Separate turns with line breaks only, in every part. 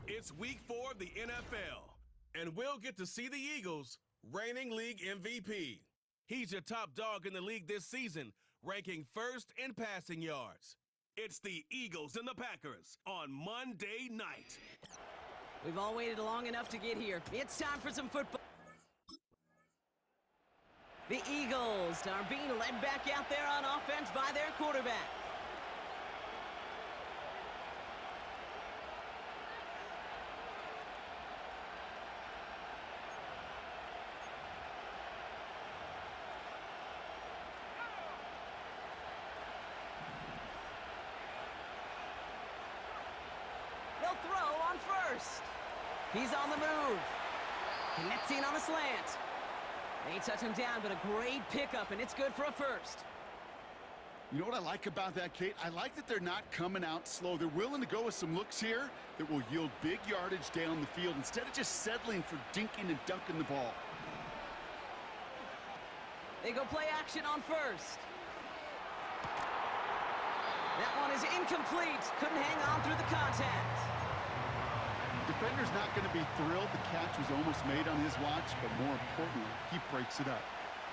It's week 4 of the NFL, and we'll get to see the Eagles, reigning league MVP. He's your top dog in the league this season, ranking first in passing yards. It's the Eagles and the Packers on Monday night.
We've all waited long enough to get here. It's time for some football. The Eagles are being led back out there on offense by their quarterback. They'll throw on first. He's on the move. Connecting on a slant. They touch him down, but a great pickup, and it's good for a first.
You know what I like about that, Kate? I like that they're not coming out slow. They're willing to go with some looks here that will yield big yardage down the field instead of just settling for dinking and dunking the ball.
They go play action on first. That one is incomplete. Couldn't hang on through the contact.
Defender's not going to be thrilled the catch was almost made on his watch, but more importantly, he breaks it up.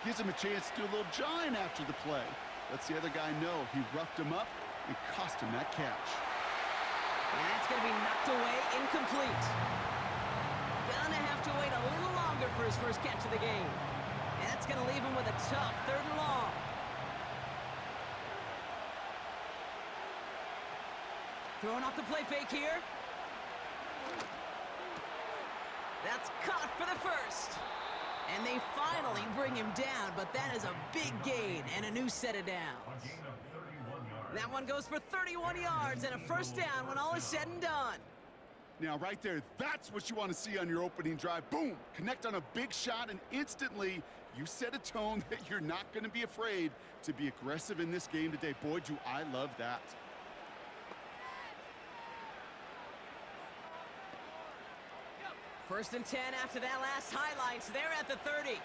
Gives him a chance to do a little jawing after the play. Lets the other guy know he roughed him up and cost him that catch.
And that's going to be knocked away, incomplete. Gonna have to wait a little longer for his first catch of the game. And that's going to leave him with a tough 3rd and long. Throwing off the play fake here. That's caught for the first. And they finally bring him down, but that is a big gain and a new set of downs. That one goes for 31 yards and a first down when all is said and done.
Now, right there, that's what you want to see on your opening drive. Boom! Connect on a big shot, and instantly you set a tone that you're not going to be afraid to be aggressive in this game today. Boy, do I love that.
First and 10 after that last highlights. They're at the 30.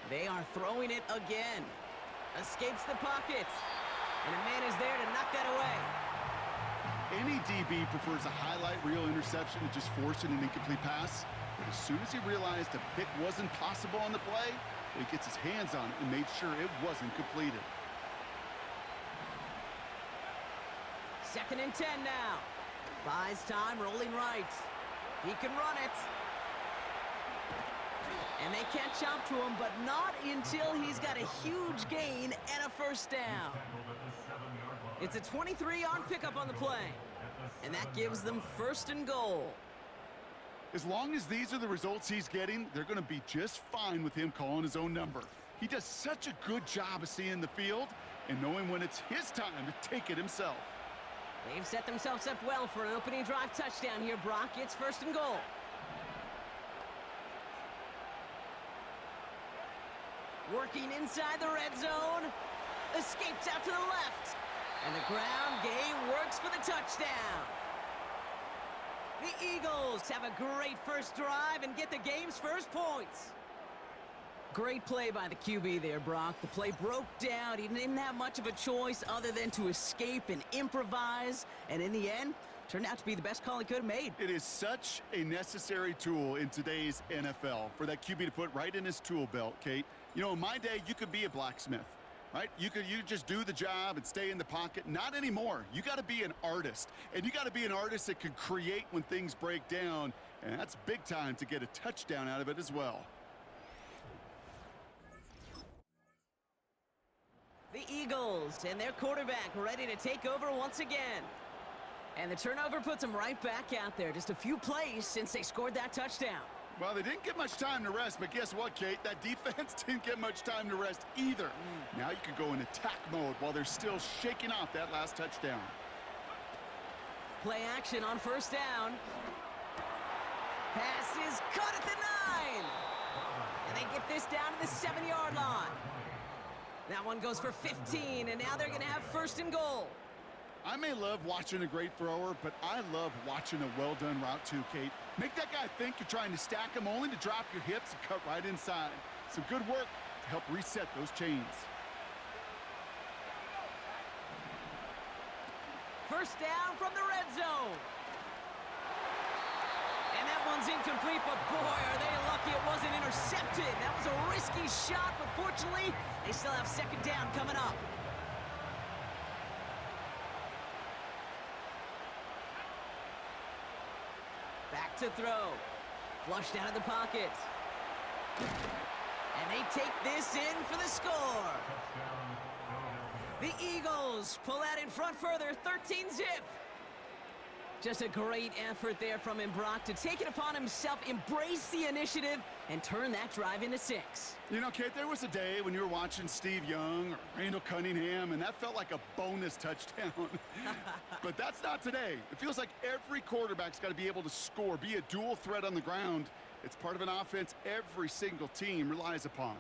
They are throwing it again. Escapes the pocket. And a man is there to knock that away.
Any DB prefers a highlight reel interception to just forcing an incomplete pass. But as soon as he realized a pick wasn't possible on the play, he gets his hands on it and made sure it wasn't completed.
2nd and 10 now. Buys time, rolling right. He can run it. And they can't chop to him, but not until he's got a huge gain and a first down. It's a 23-yard pickup on the play. And that gives them 1st and goal.
As long as these are the results he's getting, they're going to be just fine with him calling his own number. He does such a good job of seeing the field and knowing when it's his time to take it himself.
They've set themselves up well for an opening drive touchdown here, Brock. It's 1st and goal. Working inside the red zone. Escapes out to the left. And the ground game works for the touchdown. The Eagles have a great first drive and get the game's first points. Great play by the QB there, Brock. The play broke down. He didn't have much of a choice other than to escape and improvise. And in the end, turned out to be the best call he could have made.
It is such a necessary tool in today's NFL for that QB to put right in his tool belt, Kate. You know, in my day, you could be a blacksmith, right? You just do the job and stay in the pocket. Not anymore. You got to be an artist. And you got to be an artist that can create when things break down. And that's big time to get a touchdown out of it as well.
The Eagles and their quarterback ready to take over once again. And the turnover puts them right back out there. Just a few plays since they scored that touchdown.
Well, they didn't get much time to rest, but guess what, Kate? That defense didn't get much time to rest either. Now you can go in attack mode while they're still shaking off that last touchdown.
Play action on 1st down. Pass is cut at the 9. And they get this down to the 7-yard line. That one goes for 15, and now they're going to have 1st and goal.
I may love watching a great thrower, but I love watching a well-done route too, Kate. Make that guy think you're trying to stack him only to drop your hips and cut right inside. Some good work to help reset those chains.
First down from the red zone. And that one's incomplete, but boy, are they lucky it wasn't intercepted. That was a risky shot, but fortunately, they still have second down coming up. Back to throw. Flushed out of the pocket. And they take this in for the score. The Eagles pull out in front further, 13-zip. Just a great effort there from him, Brock, to take it upon himself, embrace the initiative, and turn that drive into 6.
You know, Kate, there was a day when you were watching Steve Young or Randall Cunningham, and that felt like a bonus touchdown. But that's not today. It feels like every quarterback's got to be able to score, be a dual threat on the ground. It's part of an offense every single team relies upon.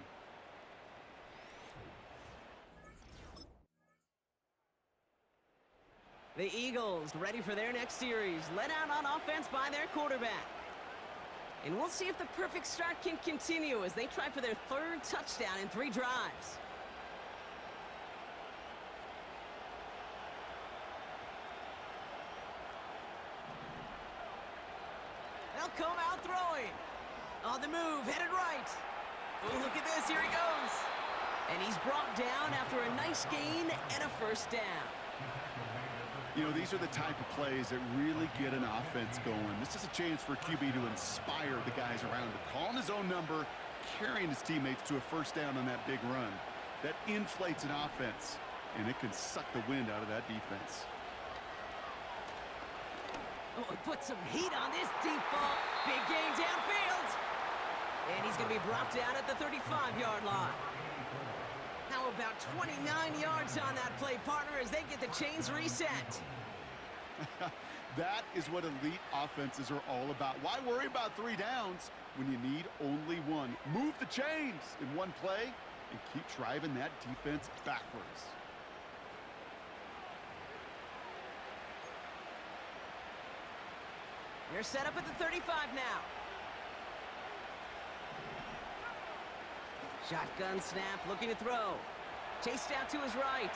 The Eagles ready for their next series, led out on offense by their quarterback. And we'll see if the perfect start can continue as they try for their third touchdown in 3 drives. They'll come out throwing. On the move, headed right. Oh, look at this, here he goes. And he's brought down after a nice gain and a first down.
You know, these are the type of plays that really get an offense going. This is a chance for QB to inspire the guys around him. Calling his own number, carrying his teammates to a first down on that big run. That inflates an offense, and it can suck the wind out of that defense.
Oh, he put some heat on this deep ball. Big gain downfield. And he's going to be brought down at the 35-yard line. How about 29 yards on that play, partner, as they get the chains reset?
That is what elite offenses are all about. Why worry about 3 downs when you need only 1? Move the chains in one play and keep driving that defense backwards.
They're set up at the 35 now. Shotgun snap, looking to throw. Chased out to his right.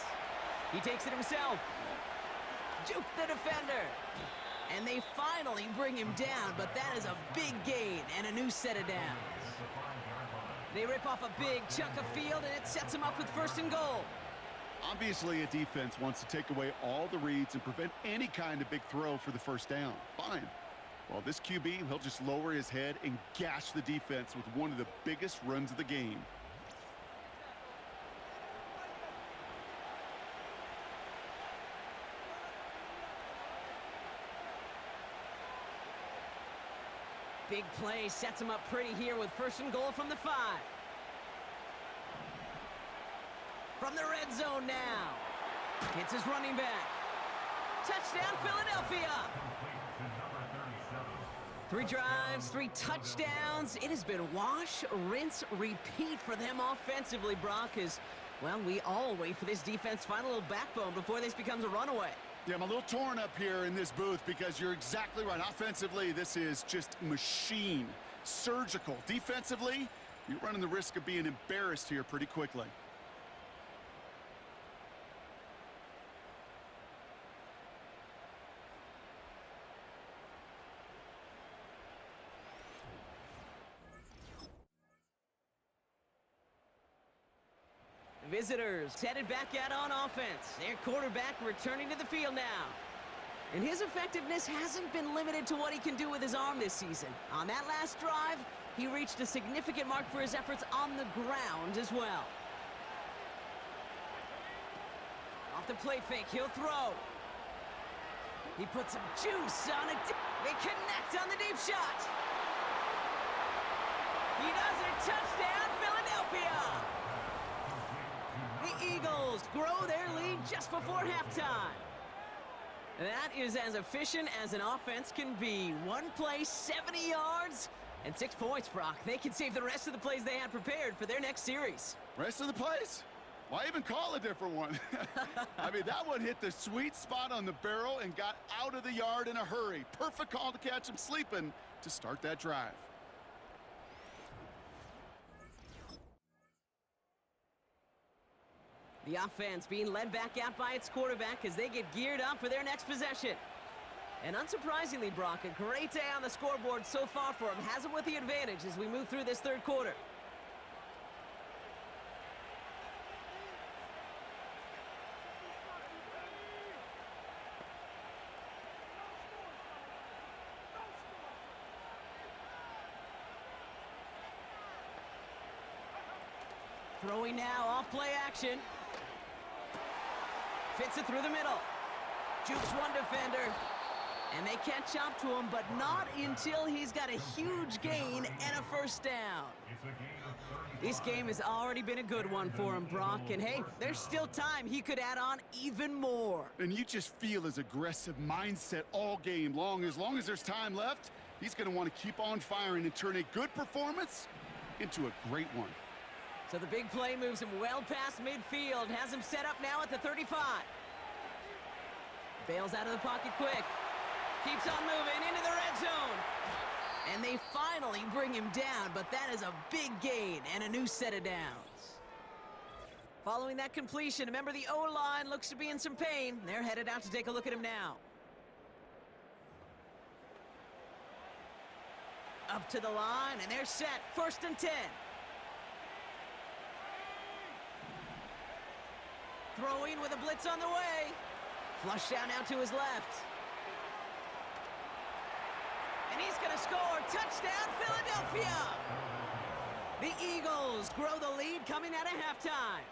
He takes it himself. Juke the defender. And they finally bring him down, but that is a big gain and a new set of downs. They rip off a big chunk of field, and it sets him up with first and goal.
Obviously, a defense wants to take away all the reads and prevent any kind of big throw for the first down. Fine. Well, this QB, he'll just lower his head and gash the defense with one of the biggest runs of the game.
Big play sets him up pretty here with first and goal from the 5. From the red zone now. Hits his running back. Touchdown, Philadelphia. 3 drives, 3 touchdowns. It has been wash, rinse, repeat for them offensively, Brock, as, well, we all wait for this defense to find a little backbone before this becomes a runaway.
Yeah, I'm a little torn up here in this booth because you're exactly right. Offensively, this is just machine, surgical. Defensively, you're running the risk of being embarrassed here pretty quickly.
Visitors headed back out on offense. Their quarterback returning to the field now. And his effectiveness hasn't been limited to what he can do with his arm this season. On that last drive, he reached a significant mark for his efforts on the ground as well. Off the play fake, he'll throw. He puts some juice on it. They connect on the deep shot. He does it. Touchdown, Philadelphia. The Eagles grow their lead just before halftime. That is as efficient as an offense can be. One play, 70 yards, and 6 points, Brock. They can save the rest of the plays they had prepared for their next series.
Rest of the plays? Why even call a different one? I mean, that one hit the sweet spot on the barrel and got out of the yard in a hurry. Perfect call to catch him sleeping to start that drive.
The offense being led back out by its quarterback as they get geared up for their next possession. And unsurprisingly, Brock, a great day on the scoreboard so far for him. Has him with the advantage as we move through this third quarter. Throwing now, off play action. Fits it through the middle. Jukes one defender. And they catch up to him, but not until he's got a huge gain and a first down. This game has already been a good one for him, Brock. And hey, there's still time he could add on even more.
And you just feel his aggressive mindset all game long. As long as there's time left, he's going to want to keep on firing and turn a good performance into a great one.
So the big play moves him well past midfield. Has him set up now at the 35. Bails out of the pocket quick. Keeps on moving into the red zone. And they finally bring him down, but that is a big gain and a new set of downs. Following that completion, remember the O-line looks to be in some pain. They're headed out to take a look at him now. Up to the line, and they're set. 1st and 10. Throwing with a blitz on the way. Flush down now to his left. And he's going to score. Touchdown, Philadelphia! The Eagles grow the lead coming out of halftime.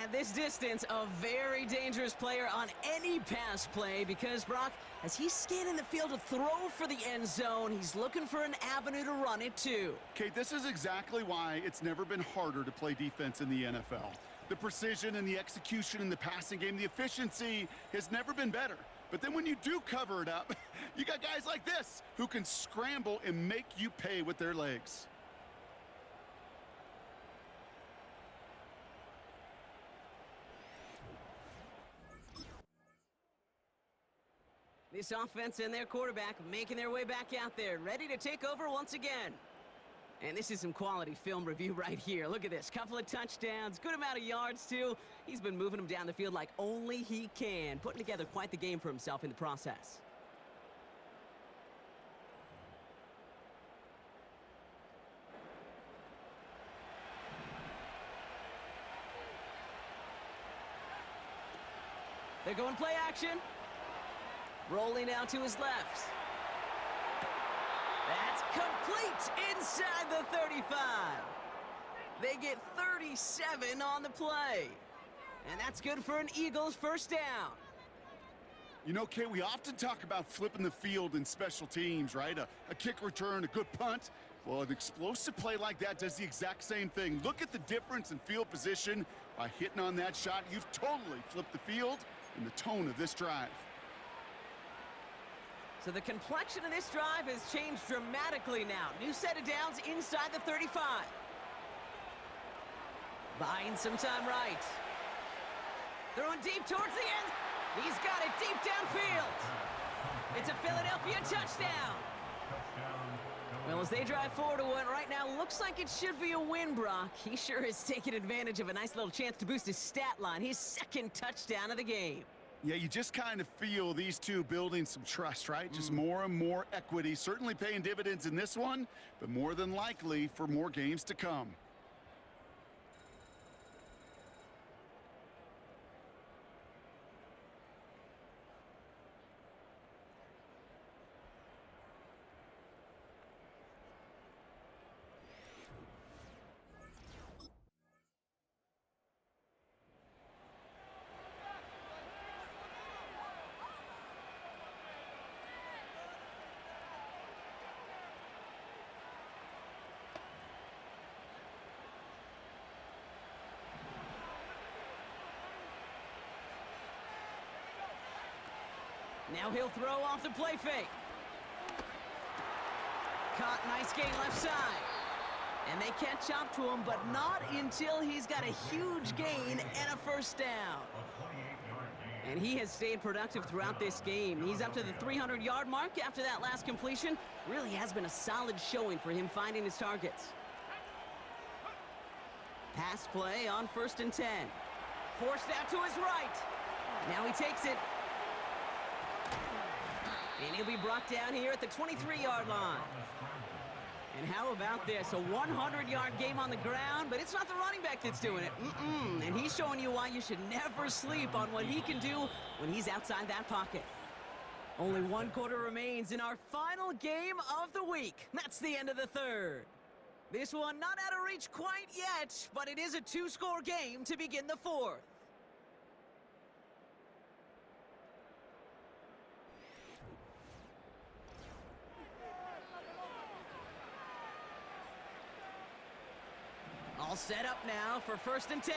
At this distance, a very dangerous player on any pass play because, Brock, as he's scanning the field to throw for the end zone, he's looking for an avenue to run it to.
Kate, this is exactly why it's never been harder to play defense in the NFL. The precision and the execution in the passing game, the efficiency has never been better. But then when you do cover it up, you got guys like this who can scramble and make you pay with their legs.
This offense and their quarterback making their way back out there, ready to take over once again. And this is some quality film review right here. Look at this. Couple of touchdowns, good amount of yards, too. He's been moving them down the field like only he can, putting together quite the game for himself in the process. They're going play action. Rolling out to his left. That's complete inside the 35. They get 37 on the play. And that's good for an Eagles first down.
You know, Kate, we often talk about flipping the field in special teams, right? A kick return, a good punt. Well, an explosive play like that does the exact same thing. Look at the difference in field position. By hitting on that shot, you've totally flipped the field and the tone of this drive.
So the complexion of this drive has changed dramatically now. New set of downs inside the 35. Buying some time right. Throwing deep towards the end. He's got it deep downfield. It's a Philadelphia touchdown. Well, as they drive forward to one right now, looks like it should be a win, Brock. He sure has taken advantage of a nice little chance to boost his stat line. His 2nd touchdown of the game.
Yeah, you just kind of feel these two building some trust, right? Just more and more equity. Certainly paying dividends in this one, but more than likely for more games to come.
Now he'll throw off the play fake. Caught, nice gain left side. And they catch up to him, but not until he's got a huge gain and a first down. And he has stayed productive throughout this game. He's up to the 300-yard mark after that last completion. Really has been a solid showing for him finding his targets. Pass play on 1st and 10. Forced out to his right. Now he takes it. And he'll be brought down here at the 23-yard line. And how about this? A 100-yard game on the ground, but it's not the running back that's doing it. And he's showing you why you should never sleep on what he can do when he's outside that pocket. Only 1 quarter remains in our final game of the week. That's the end of the third. This one not out of reach quite yet, but it is a 2-score game to begin the fourth. All set up now for 1st and 10.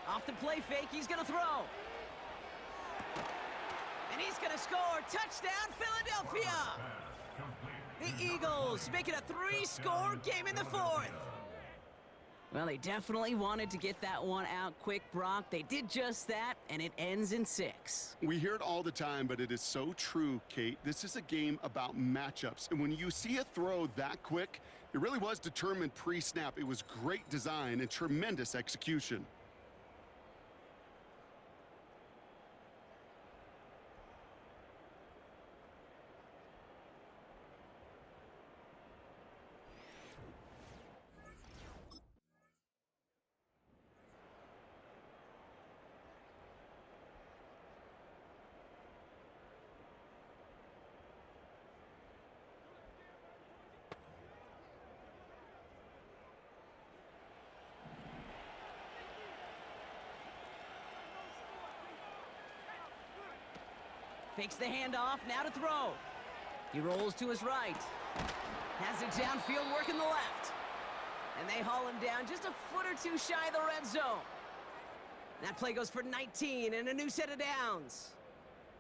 Off the play fake, he's going to throw. And he's going to score. Touchdown, Philadelphia! The Eagles make it a 3-score game in the fourth. Well, they definitely wanted to get that one out quick, Brock. They did just that, and it ends in 6.
We hear it all the time, but it is so true, Kate. This is a game about matchups. And when you see a throw that quick, it really was determined pre-snap. It was great design and tremendous execution.
Fakes the handoff, now to throw. He rolls to his right. Has it downfield, working the left. And they haul him down just a foot or two shy of the red zone. That play goes for 19 and a new set of downs.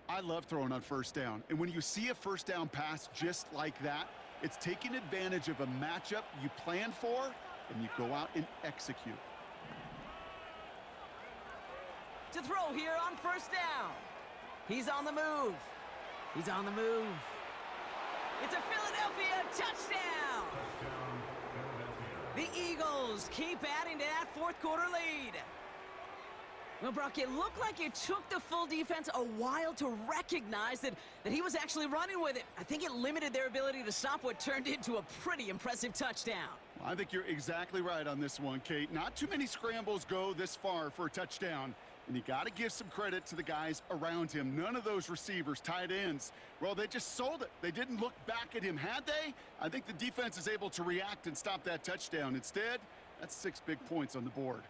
I love throwing on 1st down. And when you see a 1st down pass just like that, it's taking advantage of a matchup you plan for, and you go out and execute.
To throw here on 1st down. He's on the move. He's on the move. It's a Philadelphia touchdown. The Eagles keep adding to that 4th quarter lead. Well, Brock, it looked like it took the full defense a while to recognize that he was actually running with it. I think it limited their ability to stop what turned into a pretty impressive touchdown.
Well, I think you're exactly right on this one, Kate. Not too many scrambles go this far for a touchdown. And you got to give some credit to the guys around him. None of those receivers, tight ends, well, they just sold it. They didn't look back at him. Had they? I think the defense is able to react and stop that touchdown. Instead, that's 6 big points on the board.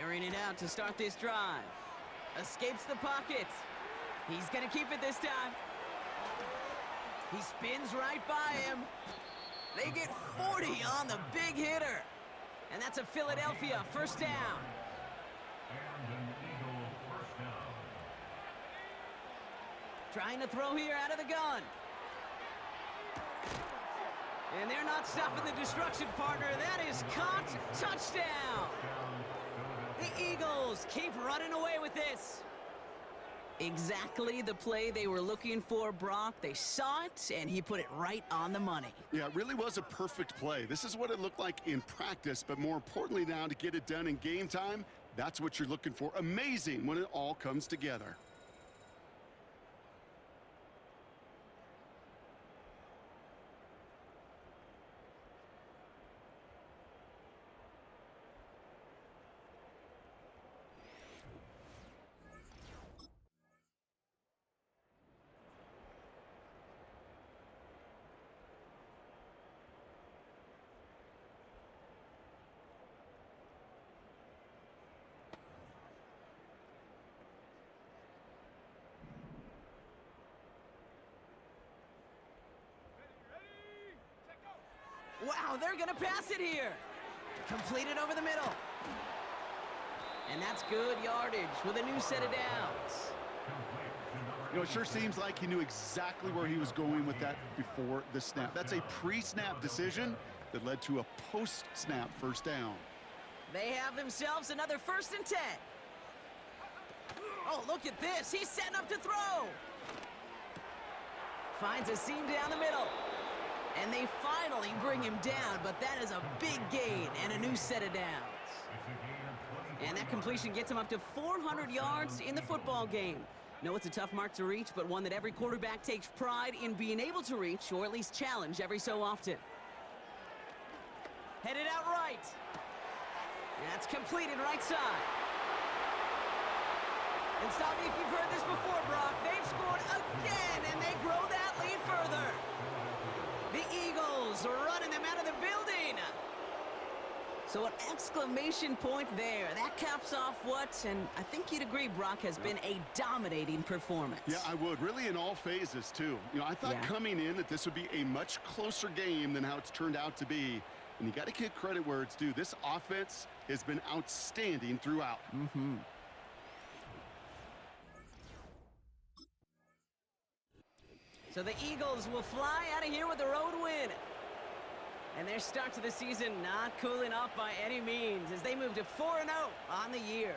Airing it out to start this drive. Escapes the pocket. He's going to keep it this time. He spins right by him. They get 40 on the big hitter. And that's a Philadelphia 1st down. Trying to throw here out of the gun. And they're not stopping the destruction, partner. That is caught. Touchdown. The Eagles keep running away with this. Exactly the play they were looking for, Brock. They saw it, and he put it right on the money.
Yeah, it really was a perfect play. This is what it looked like in practice, but more importantly now, to get it done in game time, that's what you're looking for. Amazing when it all comes together.
Wow, they're going to pass it here. Completed over the middle. And that's good yardage with a new set of downs.
You know, it sure seems like he knew exactly where he was going with that before the snap. That's a pre-snap decision that led to a post-snap first down.
They have themselves another 1st and 10. Oh, look at this. He's setting up to throw. Finds a seam down the middle. And they finally bring him down, but that is a big gain and a new set of downs. And that completion gets him up to 400 yards in the football game. No, it's a tough mark to reach, but one that every quarterback takes pride in being able to reach, or at least challenge every so often. Headed out right. That's completed right side. And stop me if you've heard this before, Brock. They've scored again, and they grow that lead further. The Eagles are running them out of the building. So an exclamation point there. That caps off what, and I think you'd agree, Brock, has been a dominating performance.
Yeah, I would. Really in all phases, too. You know, I thought coming in that this would be a much closer game than how it's turned out to be. And you got to give credit where it's due. This offense has been outstanding throughout.
So the Eagles will fly out of here with a road win. And their start to the season not cooling off by any means as they move to 4-0 on the year.